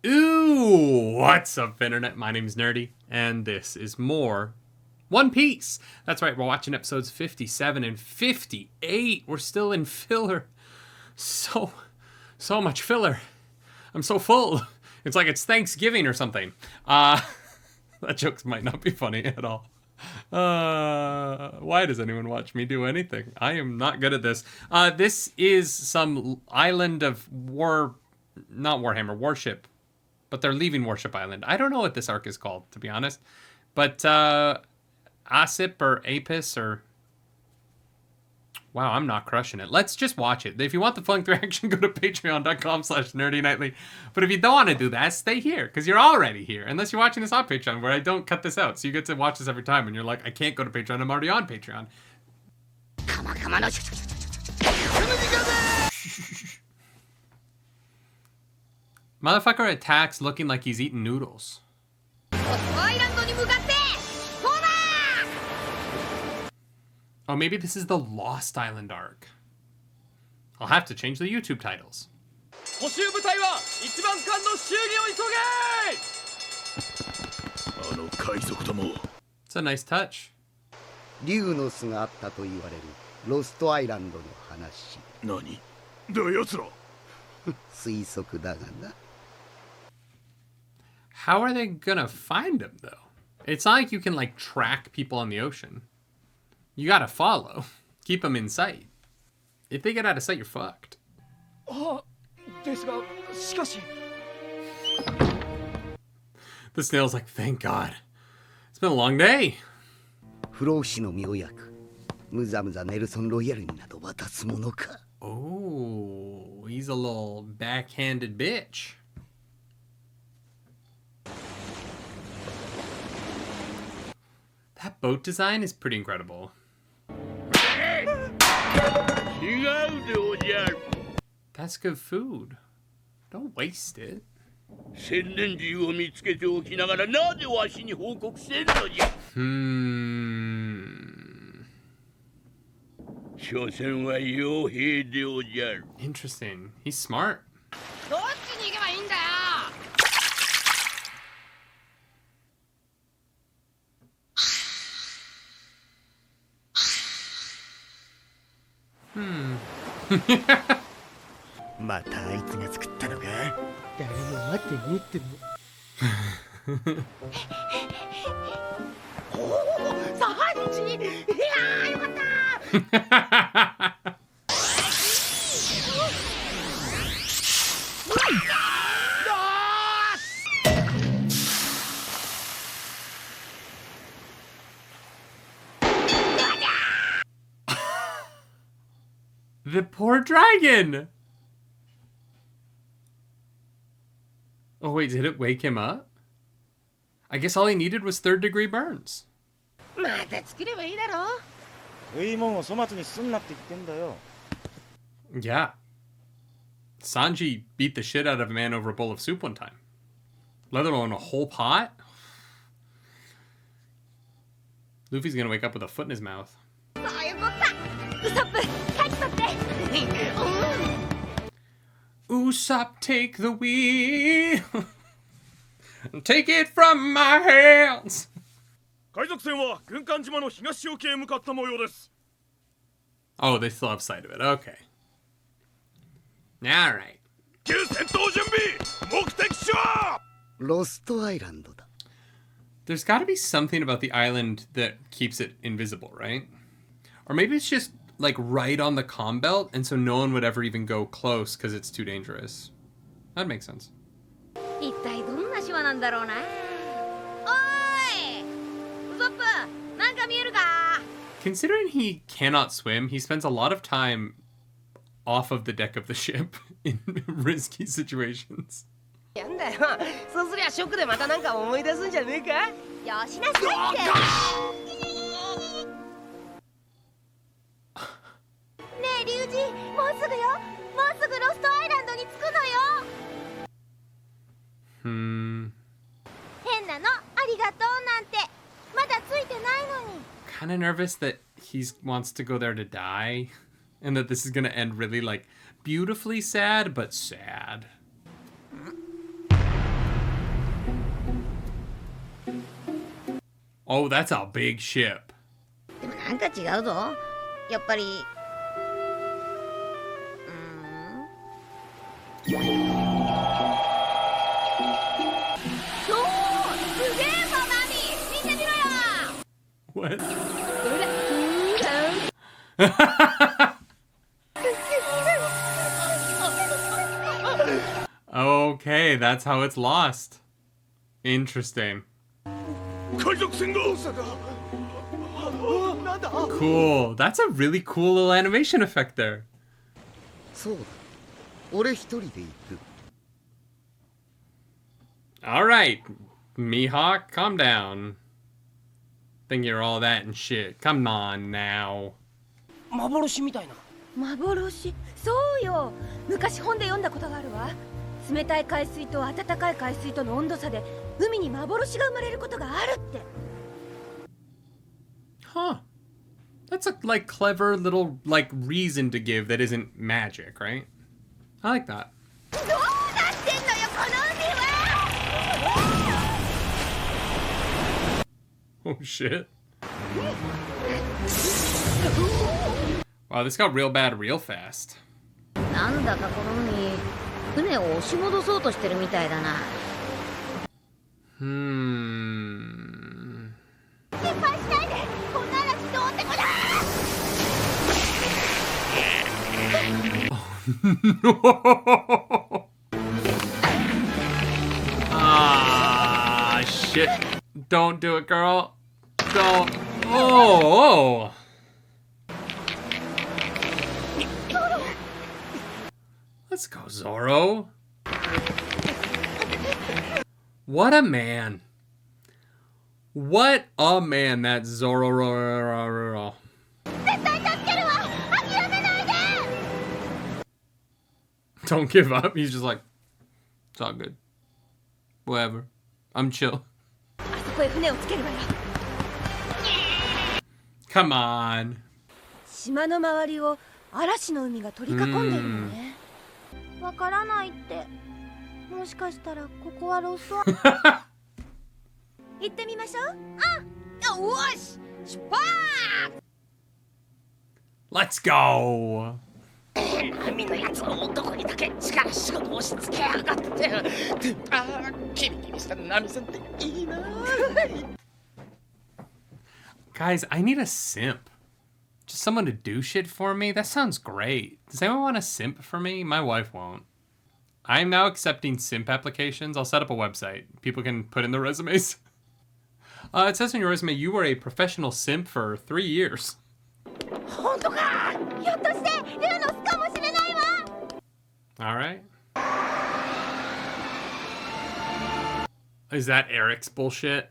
Ooh, what's up, Internet? My name's Nerdy, and this is more One Piece. That's right, we're watching episodes 57 and 58. We're still in filler. So much filler. I'm so full. It's like it's Thanksgiving or something. That joke might not be funny at all. Why does anyone watch me do anything? I am not good at this. This is some island of not Warhammer, Warship. But they're leaving Warship Island. I don't know what this arc is called, to be honest. But Asip or Apis or... Wow, I'm not crushing it. Let's just watch it. If you want the full-length reaction, go to patreon.com/nerdynightly. But if you don't want to do that, stay here, because you're already here. Unless you're watching this on Patreon, where I don't cut this out. So you get to watch this every time, and you're like, I can't go to Patreon, I'm already on Patreon. Come on. Motherfucker attacks looking like he's eating noodles. Oh, maybe this is the Lost Island arc. I'll have to change the YouTube titles. It's a nice touch. How are they gonna find him, though? It's not like you can, like, track people on the ocean. You gotta follow. Keep them in sight. If they get out of sight, you're fucked. The snail's like, thank God. It's been a long day. Oh, he's a little backhanded bitch. That boat design is pretty incredible. That's good food. Don't waste it. Interesting. He's smart. The poor dragon! Oh wait, did it wake him up? I guess all he needed was third-degree burns. Yeah. Sanji beat the shit out of a man over a bowl of soup one time. Let alone a whole pot? Luffy's gonna wake up with a foot in his mouth. Usopp, take the wheel. Take it from my hands. Oh, they still have sight of it. Okay. All right. There's got to be something about the island that keeps it invisible, right? Or maybe it's just like right on the comm belt, and so no one would ever even go close because it's too dangerous. That makes sense. Considering he cannot swim, he spends a lot of time off of the deck of the ship in risky situations. Kind of nervous that he wants to go there to die, and that this is gonna end really like beautifully sad, but sad. Oh, that's a big ship. でもなんか違うぞ。やっぱり。そう、すげえぞナミ、見てみろよ。What? Okay, that's how it's lost. Interesting. Cool. That's a really cool little animation effect there. Alright, Mihawk, calm down. Think you're all that and shit. Come on now. 幻みたいな。幻、そうよ。昔本で読んだことがあるわ。冷たい海水と温かい海水との温度差で海に幻が生まれることがあるって。 Huh. That's a like clever little like reason to give that isn't magic, right? I like that. どうなってんのよこの海は。 Oh shit. Wow, this got real bad real fast. なんだかこの海、船を押し戻そうとしてるみたいだな。心配しないで、こんな嵐どうってこだ。Ah, shit. Don't do it, girl. Don't. Oh. Let's go, Zoro. What a man. What a man that Zoro. Don't give up. He's just like, it's all good. Whatever. I'm chill. Come on. 島の周りを嵐の海が取り囲んでいるのね。わからないって。もしかしたらここはロスト。行ってみましょう。よし、出発。Let's go. 海のやつの男にだけ力仕事を押し付けやがって。キリキリしたナミさんっていいな。Guys, I need a simp. Just someone to do shit for me? That sounds great. Does anyone want a simp for me? My wife won't. I'm now accepting simp applications. I'll set up a website. People can put in their resumes. It says in your resume you were a professional simp for 3 years. 本当か？ひょっとしてルーの巣かもしれないわ。 Alright. Is that Eric's bullshit?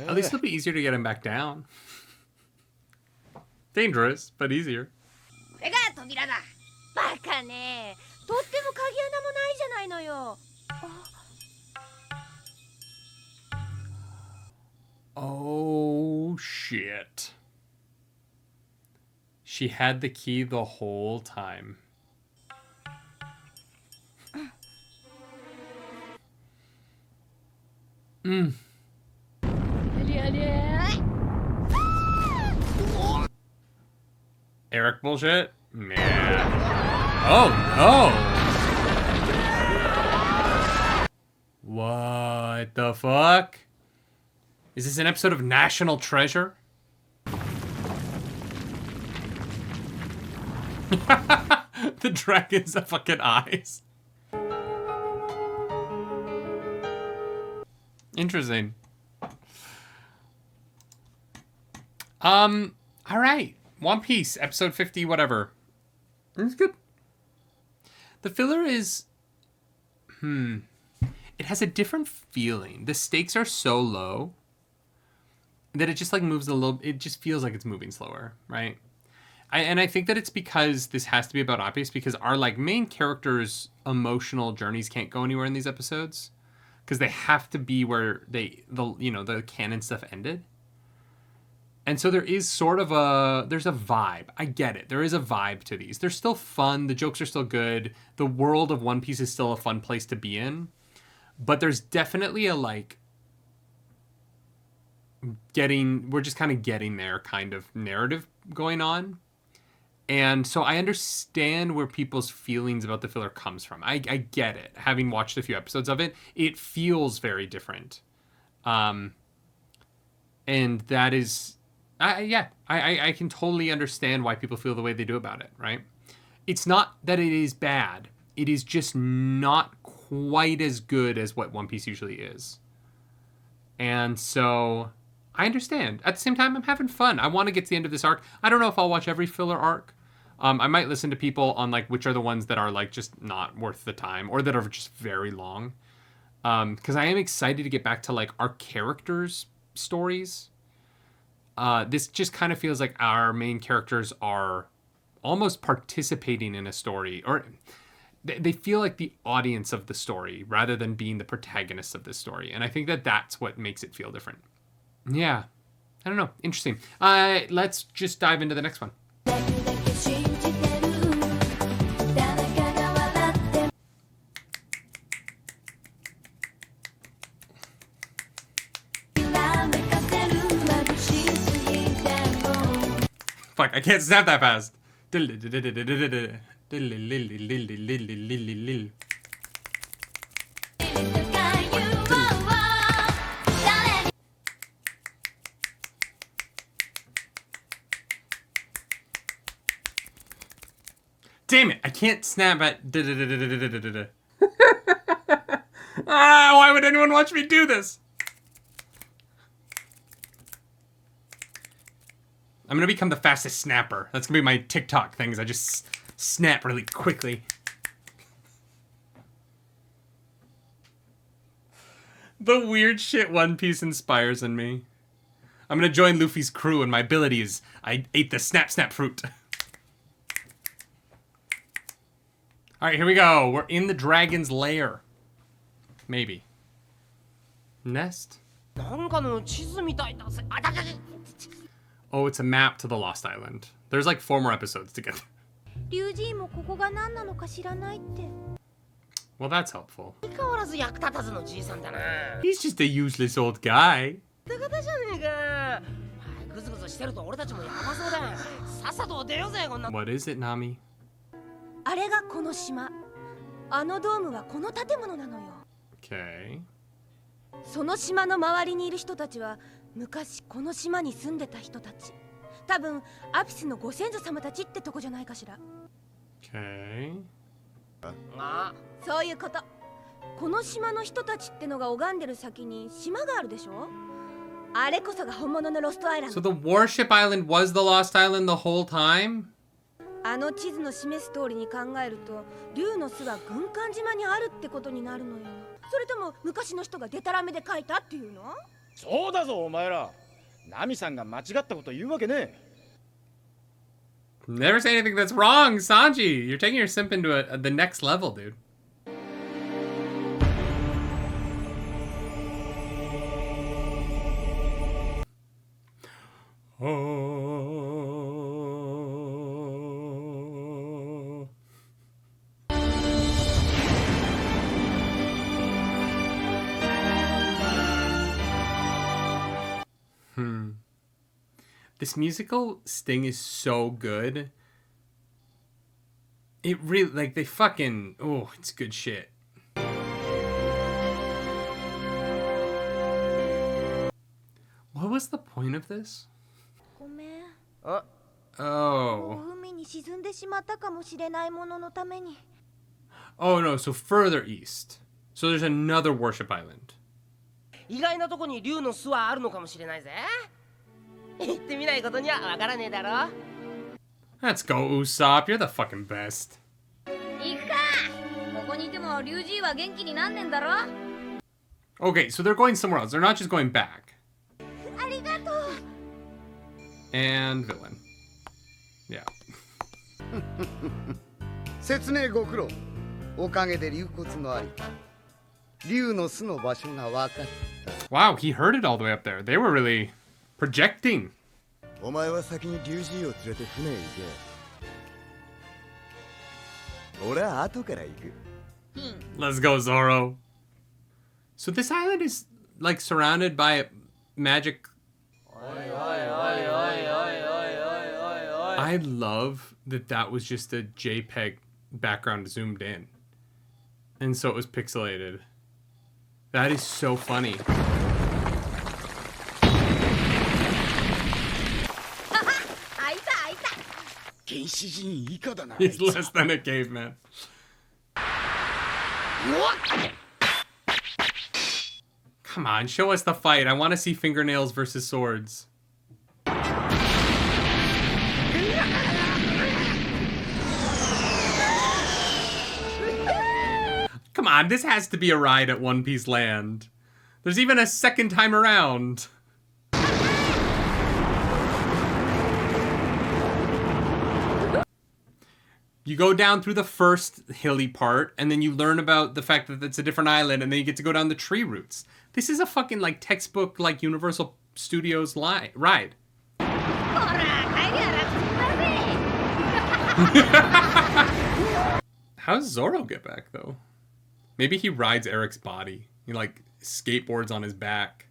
At least it'll be easier to get him back down. Dangerous, but easier. これが扉だ。バカね。とっても鍵穴もないじゃないのよ。Oh shit. She had the key the whole time. Eric bullshit? Yeah. Oh no! What the fuck? Is this an episode of National Treasure? The dragons have fucking eyes. Interesting. Alright. One Piece, episode 50, whatever. It's good. The filler is... It has a different feeling. The stakes are so low that it just like moves a little... It just feels like it's moving slower, right? I think that it's because this has to be about Appice, because our like main characters' emotional journeys can't go anywhere in these episodes. Because they have to be where the canon stuff ended. And so there is there's a vibe. I get it. There is a vibe to these. They're still fun. The jokes are still good. The world of One Piece is still a fun place to be in. But there's definitely a we're just kind of getting there kind of narrative going on. And so I understand where people's feelings about the filler comes from. I get it. Having watched a few episodes of it, it feels very different. And that is, I can totally understand why people feel the way they do about it, right? It's not that it is bad. It is just not quite as good as what One Piece usually is. And so I understand. At the same time, I'm having fun. I want to get to the end of this arc. I don't know if I'll watch every filler arc. I might listen to people on like which are the ones that are like just not worth the time or that are just very long. Because I am excited to get back to like our characters' stories. This just kind of feels like our main characters are almost participating in a story, or they feel like the audience of the story rather than being the protagonists of this story. And I think that that's what makes it feel different. Yeah, I don't know. Interesting. Let's just dive into the next one. Fuck, I can't snap that fast. Damn it, I can't snap at... why would anyone watch me do this? I'm gonna become the fastest snapper. That's gonna be my TikTok things. I just snap really quickly. The weird shit One Piece inspires in me. I'm gonna join Luffy's crew, and my ability is I ate the snap fruit. Alright, here we go. We're in the dragon's lair. Maybe. Nest? Oh, it's a map to the Lost Island. There's like 4 more episodes to get. Well, that's helpful. He's just a useless old guy. What is it, Nami? あれがこの島。あのドームはこの建物なのよ。Okay. その島の周りにいる人たちは昔この島に住んでた人たち。多分アピスのご先祖様たちってとこじゃないかしら。Okay. そういうこと。この島の人たちってのが拝んでる先に島があるでしょ。あれこそが本物のロストアイランド。So the Warship Island was the Lost Island the whole time? あの地図の示す通りに考えると竜の巣は軍艦島にあるってことになるのよ。それとも昔の人がデタラメで書いたっていうの？そうだぞお前ら。ナミさんが間違ったこと言うわけね。Never say anything that's wrong, Sanji. You're taking your simp into the next level, dude. This musical sting is so good. It really, like, they fucking, oh, it's good shit. What was the point of this? ごめん。Oh. 海に沈んでしまったかもしれないもののために。Oh no, so further east. So there's another Warship Island. 意外なとこに竜の巣はあるのかもしれないぜ。行ってみないことにはわからねえだろ。Let's go, Usopp. You're the fucking best. 行くか。ここにいてもリュウジは元気になんねんだろ。Okay, so they're going somewhere else. They're not just going back. ありがとう。And villain. Yeah. 説明ご苦労。おかげで竜骨のありか。竜の巣の場所が分かった。 Wow, he heard it all the way up there. They were really projecting. お前は先に龍神を連れて船へ行け。俺は後から行く。Let's go, Zoro. So this island is like surrounded by magic. I love that was just a JPEG background zoomed in. And so it was pixelated. That is so funny. He's less than a caveman. Come on, show us the fight. I want to see fingernails versus swords. Come on, this has to be a ride at One Piece Land. There's even a second time around. You go down through the first hilly part, and then you learn about the fact that it's a different island, and then you get to go down the tree routes. This is a fucking, like, textbook, like, Universal Studios ride. How does Zoro get back, though? Maybe he rides Eric's body. He, like, skateboards on his back.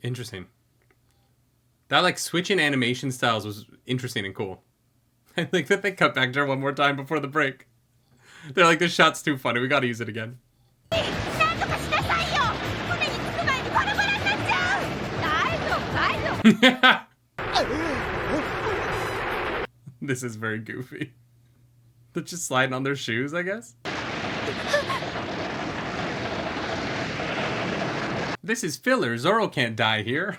Interesting. That, like, switch in animation styles was interesting and cool. I think that they cut back there one more time before the break. They're like, this shot's too funny. We gotta use it again. This is very goofy. They're just sliding on their shoes, I guess. This is filler. Zoro can't die here.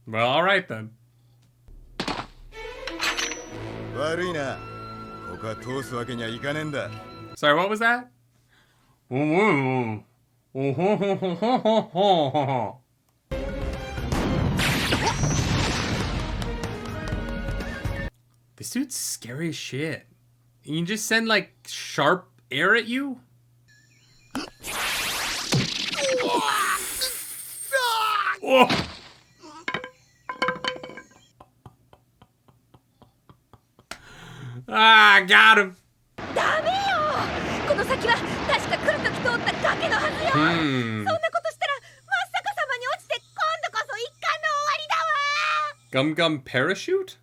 Well, all right then. Sorry, what was that? This dude's scary as shit. You can just send, like, sharp air at you? Oh. Ah, got him. Gum Gum Parachute?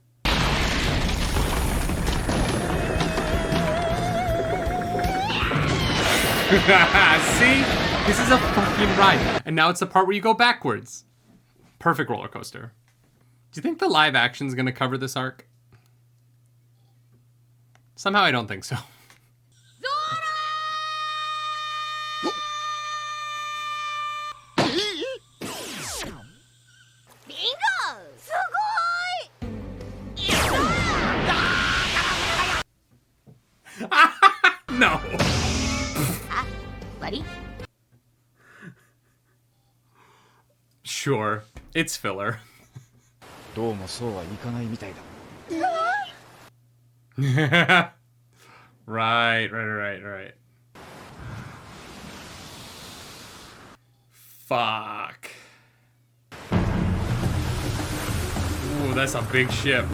See? This is a fucking ride. And now it's the part where you go backwards. Perfect roller coaster. Do you think the live action is going to cover this arc? Somehow I don't think so. No. Sure, it's filler. Right. Fuck. Ooh, that's a big ship.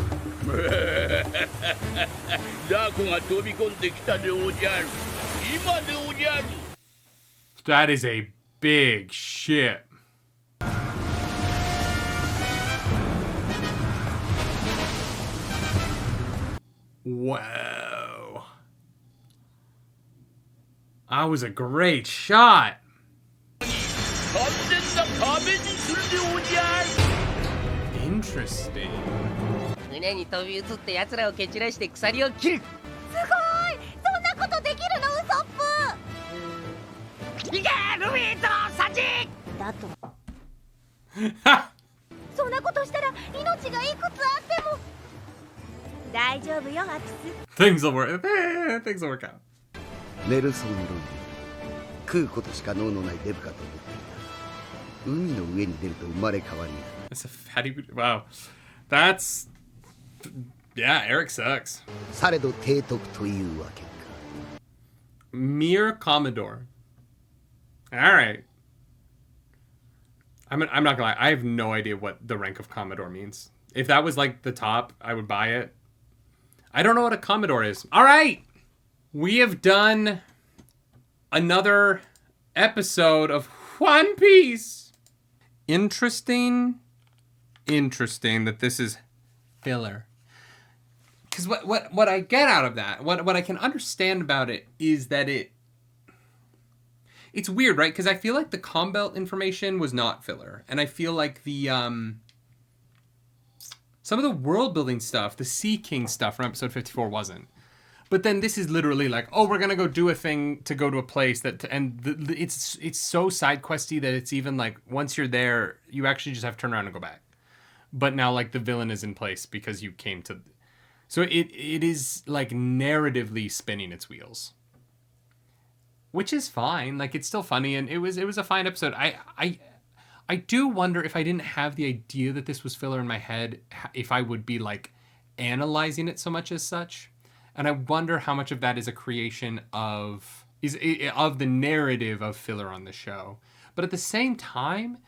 That is a big ship. Whoa. That was a great shot. Interesting. Things will work. Things will work out. ネルソン・ロン食うことしか能のないデブかと思っていた。海の上に出ると生まれ変わり。That's a fatty. Wow. That's... Yeah, Eric sucks. されど提督というわけか。 Mere Commodore. Alright. I'm not gonna lie, I have no idea what the rank of Commodore means. If that was like the top, I would buy it. I don't know what a Commodore is. Alright! We have done another episode of One Piece. Interesting that this is filler. Because what I get out of that, what I can understand about it is that it's weird, right? Because I feel like the Combelt information was not filler. And I feel like the some of the world building stuff, the Sea King stuff from episode 54 wasn't. But then this is literally like, oh, we're gonna go do a thing to go to a place it's so side questy that it's even like once you're there, you actually just have to turn around and go back. But now like the villain is in place because you came to. So it is like narratively spinning its wheels, which is fine. Like it's still funny, and it was a fine episode. I do wonder if I didn't have the idea that this was filler in my head, if I would be like analyzing it so much as such. And I wonder how much of that is a creation of the narrative of filler on the show. But at the same time,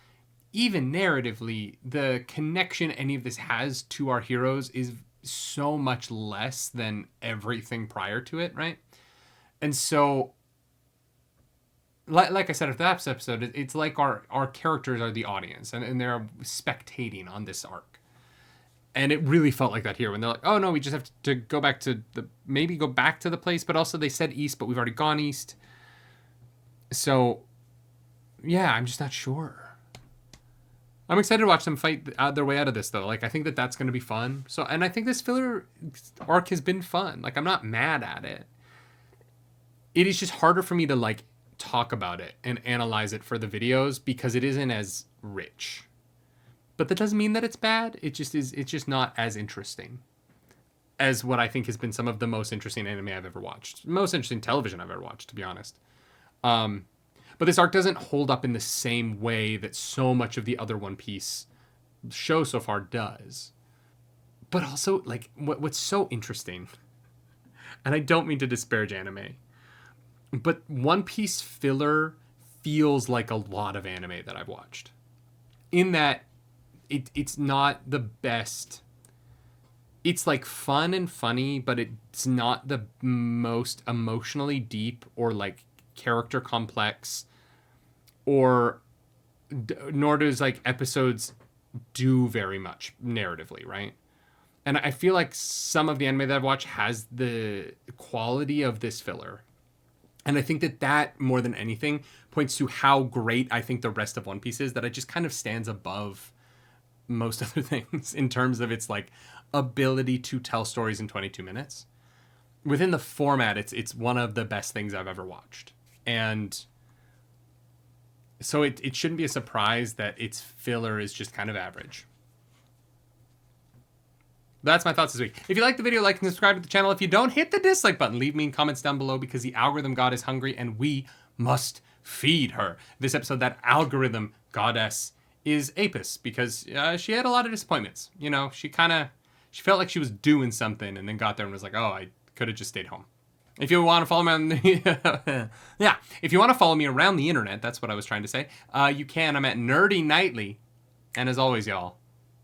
even narratively, the connection any of this has to our heroes is so much less than everything prior to it, right? And so, like I said at the last episode, it's like our characters are the audience, and they're spectating on this arc. And it really felt like that here when they're like, oh no, we just have to go back to maybe go back to the place, but also they said east, but we've already gone east. So, yeah, I'm just not sure. I'm excited to watch them fight their way out of this, though. Like, I think that's going to be fun. So, and I think this filler arc has been fun. Like, I'm not mad at it. It is just harder for me to, like, talk about it and analyze it for the videos because it isn't as rich. But that doesn't mean that it's bad. It just is. It's just not as interesting as what I think has been some of the most interesting anime I've ever watched. Most interesting television I've ever watched, to be honest. But this arc doesn't hold up in the same way that so much of the other One Piece show so far does. But also, like, what's so interesting, and I don't mean to disparage anime, but One Piece filler feels like a lot of anime that I've watched. In that, it's not the best. It's, like, fun and funny, but it's not the most emotionally deep or, like, character complex, or nor does like episodes do very much narratively, right? And I feel like some of the anime that I've watched has the quality of this filler, and I think that more than anything points to how great I think the rest of One Piece is, that it just kind of stands above most other things in terms of its like ability to tell stories in 22 minutes within the format. It's one of the best things I've ever watched. And so it shouldn't be a surprise that its filler is just kind of average. That's my thoughts this week. If you like the video, like and subscribe to the channel. If you don't, hit the dislike button. Leave me comments down below because the algorithm god is hungry and we must feed her. This episode, that algorithm goddess is Apis because she had a lot of disappointments. You know, she felt like she was doing something and then got there and was like, oh, I could have just stayed home. If you want to follow me on if you want to follow me around the internet, that's what I was trying to say. You can. I'm at nerdynightly, and as always, y'all,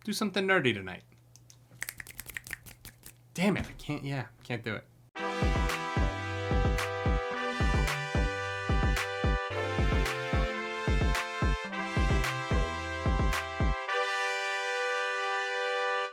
do something nerdy tonight. Damn it! Can't do it.